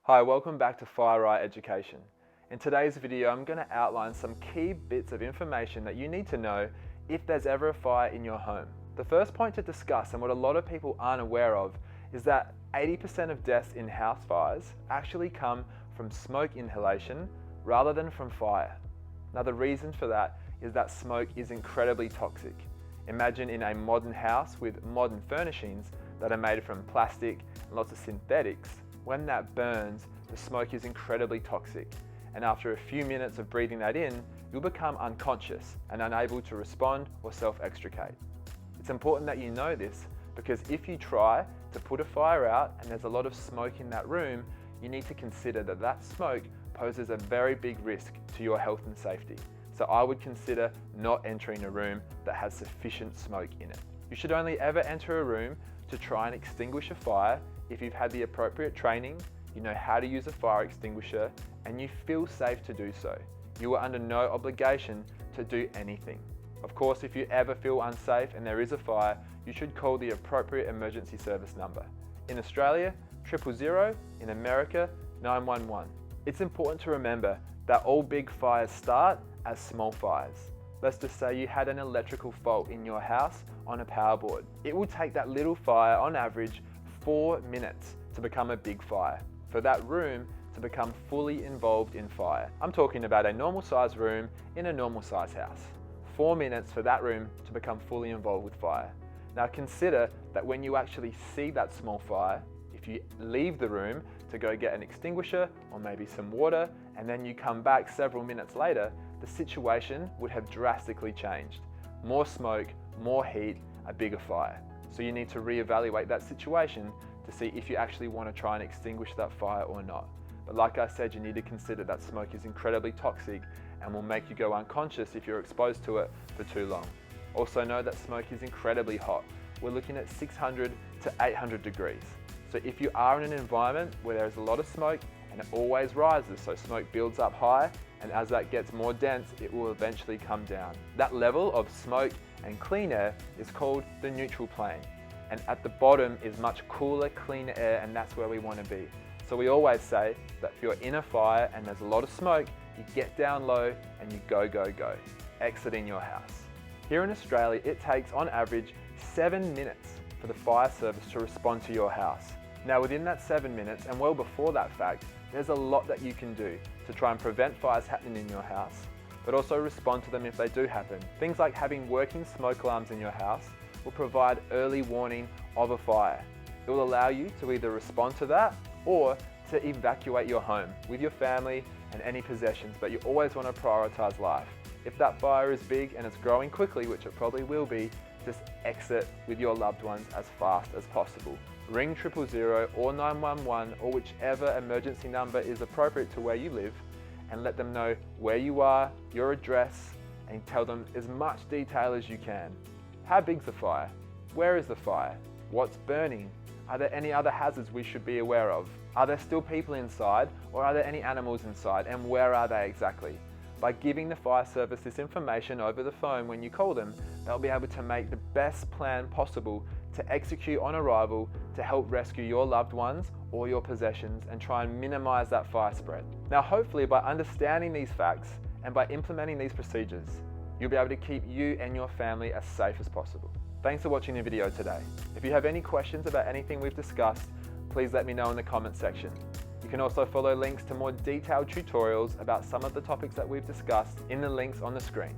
Hi, welcome back to FireEye Education. In today's video, I'm going to outline some key bits of information that you need to know if there's ever a fire in your home. The first point to discuss, and what a lot of people aren't aware of, is that 80% of deaths in house fires actually come from smoke inhalation rather than from fire. Now, the reason for that is that smoke is incredibly toxic. Imagine in a modern house with modern furnishings that are made from plastic and lots of synthetics. When that burns, the smoke is incredibly toxic, and after a few minutes of breathing that in, you'll become unconscious and unable to respond or self-extricate. It's important that you know this because if you try to put a fire out and there's a lot of smoke in that room, you need to consider that that smoke poses a very big risk to your health and safety. So I would consider not entering a room that has sufficient smoke in it. You should only ever enter a room to try and extinguish a fire if you've had the appropriate training, you know how to use a fire extinguisher, and you feel safe to do so. You are under no obligation to do anything. Of course, if you ever feel unsafe and there is a fire, you should call the appropriate emergency service number. In Australia, 000, in America, 911. It's important to remember that all big fires start as small fires. Let's just say you had an electrical fault in your house on a power board. It will take that little fire on average 4 minutes to become a big fire, for that room to become fully involved in fire. I'm talking about a normal size room in a normal size house. 4 minutes for that room to become fully involved with fire. Now consider that when you actually see that small fire, if you leave the room to go get an extinguisher or maybe some water, and then you come back several minutes later, the situation would have drastically changed. More smoke, more heat, a bigger fire. So you need to reevaluate that situation to see if you actually want to try and extinguish that fire or not. But like I said, you need to consider that smoke is incredibly toxic and will make you go unconscious if you're exposed to it for too long. Also know that smoke is incredibly hot. We're looking at 600 to 800 degrees. So if you are in an environment where there's a lot of smoke and it always rises, so smoke builds up high, and as that gets more dense, it will eventually come down. That level of smoke and clean air is called the neutral plane. And at the bottom is much cooler, cleaner air, and that's where we want to be. So we always say that if you're in a fire and there's a lot of smoke, you get down low and you go, go, go, exiting your house. Here in Australia, it takes on average 7 minutes for the fire service to respond to your house. Now within that 7 minutes, and well before that fact, there's a lot that you can do to try and prevent fires happening in your house, but also respond to them if they do happen. Things like having working smoke alarms in your house will provide early warning of a fire. It will allow you to either respond to that or to evacuate your home with your family and any possessions, but you always want to prioritize life. If that fire is big and it's growing quickly, which it probably will be, just exit with your loved ones as fast as possible. Ring 000 or 911 or whichever emergency number is appropriate to where you live, and let them know where you are, your address, and tell them as much detail as you can. How big's the fire? Where is the fire? What's burning? Are there any other hazards we should be aware of? Are there still people inside, or are there any animals inside, and where are they exactly? By giving the fire service this information over the phone when you call them, they'll be able to make the best plan possible to execute on arrival to help rescue your loved ones or your possessions and try and minimize that fire spread. Now, hopefully by understanding these facts and by implementing these procedures, you'll be able to keep you and your family as safe as possible. Thanks for watching the video today. If you have any questions about anything we've discussed, please let me know in the comment section. You can also follow links to more detailed tutorials about some of the topics that we've discussed in the links on the screen.